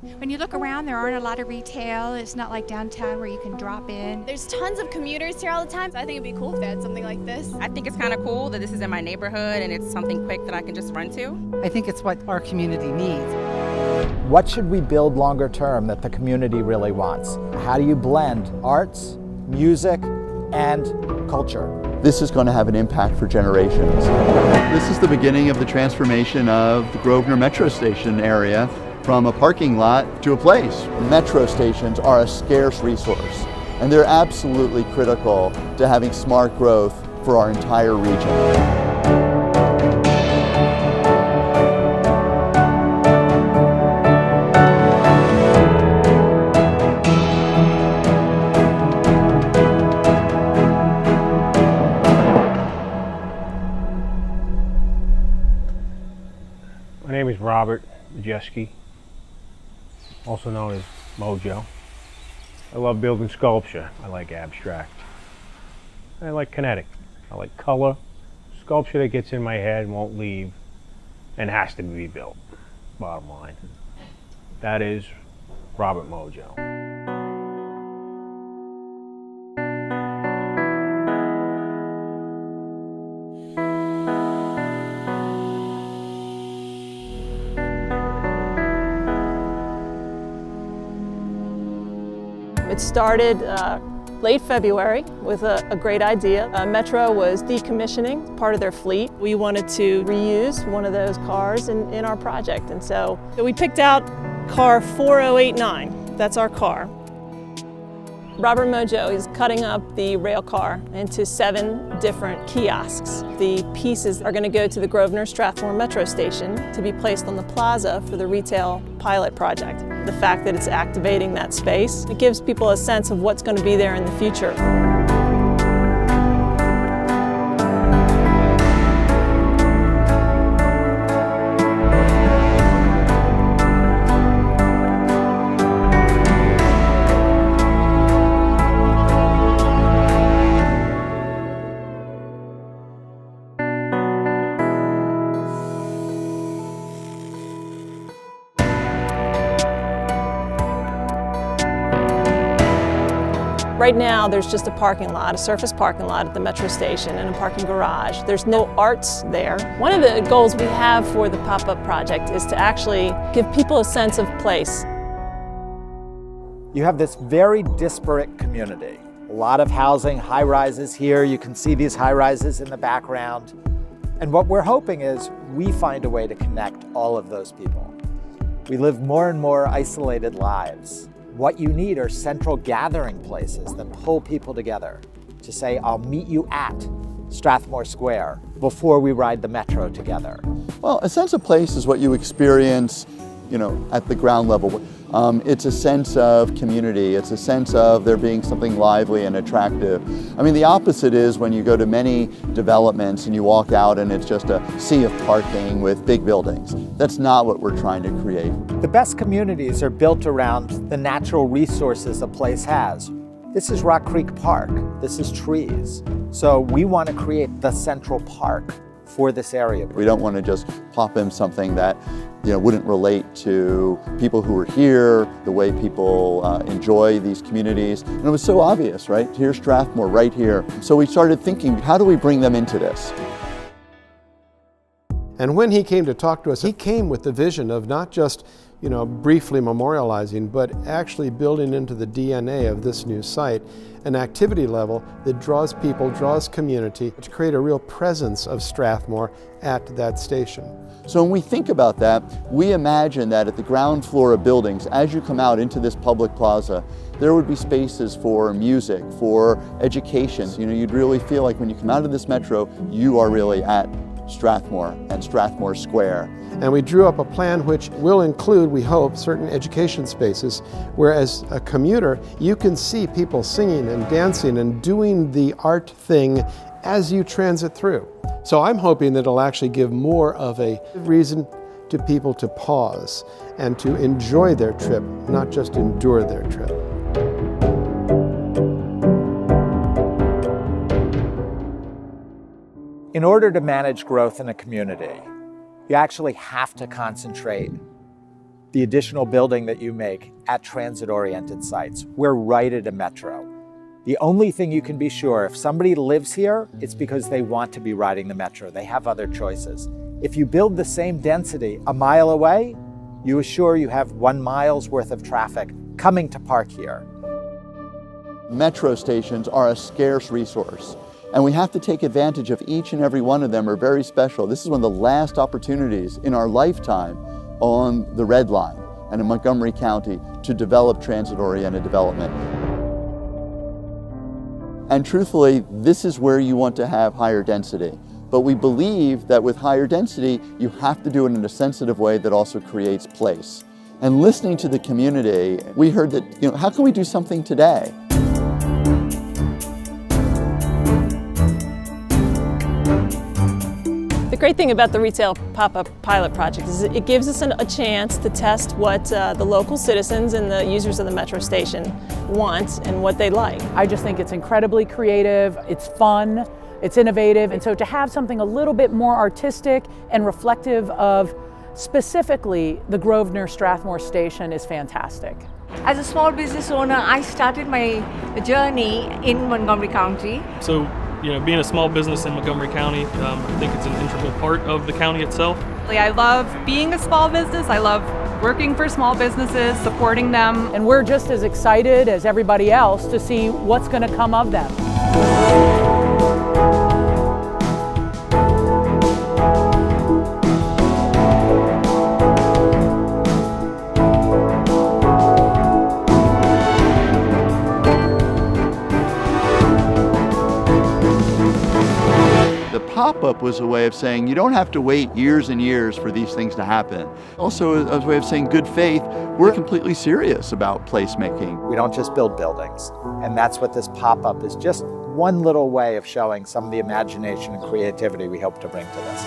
When you look around, there aren't a lot of retail. It's not like downtown where you can drop in. There's tons of commuters here all the time, so I think it'd be cool if they had something like this. I think it's kind of cool that this is in my neighborhood and it's something quick that I can just run to. I think it's what our community needs. What should we build longer term that the community really wants? How do you blend arts, music, and culture? This is going to have an impact for generations. This is the beginning of the transformation of the Grosvenor Metro Station area from a parking lot to a place. Metro stations are a scarce resource, and they're absolutely critical to having smart growth for our entire region. My name is Robert Majeski, also known as Mojo. I love building sculpture. I like abstract. I like kinetic. I like color, sculpture that gets in my head and won't leave and has to be built, bottom line. That is Robert Mojo. It started late February with a great idea. Metro was decommissioning part of their fleet. We wanted to reuse one of those cars in our project, and so we picked out car 4089. That's our car. Robert Mojo is cutting up the rail car into 7 different kiosks. The pieces are going to go to the Grosvenor Strathmore Metro Station to be placed on the plaza for the retail pilot project. The fact that it's activating that space, it gives people a sense of what's going to be there in the future. Right now, there's just a parking lot, a surface parking lot at the Metro Station and a parking garage. There's no arts there. One of the goals we have for the pop-up project is to actually give people a sense of place. You have this very disparate community. A lot of housing, high-rises here. You can see these high-rises in the background. And what we're hoping is we find a way to connect all of those people. We live more and more isolated lives. What you need are central gathering places that pull people together to say, I'll meet you at Strathmore Square before we ride the metro together. Well, a sense of place is what you experience, at the ground level. It's a sense of community. It's a sense of there being something lively and attractive. I mean, the opposite is when you go to many developments and you walk out and it's just a sea of parking with big buildings. That's not what we're trying to create. The best communities are built around the natural resources a place has. This is Rock Creek Park. This is trees. So we want to create the central park for this area. We don't want to just plop in something that wouldn't relate to people who are here, the way people enjoy these communities. And it was so obvious, right? Here's Strathmore right here. So we started thinking, how do we bring them into this? And when he came to talk to us, he came with the vision of not just briefly memorializing, but actually building into the DNA of this new site an activity level that draws people, draws community, to create a real presence of Strathmore at that station. So when we think about that, we imagine that at the ground floor of buildings, as you come out into this public plaza, there would be spaces for music, for education. You'd really feel like when you come out of this metro, you are really at Strathmore and Strathmore Square. And we drew up a plan which will include, we hope, certain education spaces where as a commuter, you can see people singing and dancing and doing the art thing as you transit through. So I'm hoping that it'll actually give more of a reason to people to pause and to enjoy their trip, not just endure their trip. In order to manage growth in a community, you actually have to concentrate the additional building that you make at transit-oriented sites. We're right at a metro. The only thing you can be sure, if somebody lives here, it's because they want to be riding the metro. They have other choices. If you build the same density a mile away, you assure you have 1 mile's worth of traffic coming to park here. Metro stations are a scarce resource, and we have to take advantage of each and every one of them. Are very special. This is one of the last opportunities in our lifetime on the Red Line and in Montgomery County to develop transit-oriented development. And truthfully, this is where you want to have higher density. But we believe that with higher density, you have to do it in a sensitive way that also creates place. And listening to the community, we heard that, how can we do something today? The great thing about the retail pop-up pilot project is it gives us a chance to test what the local citizens and the users of the metro station want and what they like. I just think it's incredibly creative, it's fun, it's innovative, and so to have something a little bit more artistic and reflective of specifically the Grosvenor Strathmore station is fantastic. As a small business owner, I started my journey in Montgomery County. So, being a small business in Montgomery County, I think it's an integral part of the county itself. I love being a small business. I love working for small businesses, supporting them. And we're just as excited as everybody else to see what's going to come of them. Pop-up was a way of saying you don't have to wait years and years for these things to happen. Also a way of saying good faith, we're completely serious about placemaking. We don't just build buildings, and that's what this pop-up is, just one little way of showing some of the imagination and creativity we hope to bring to this.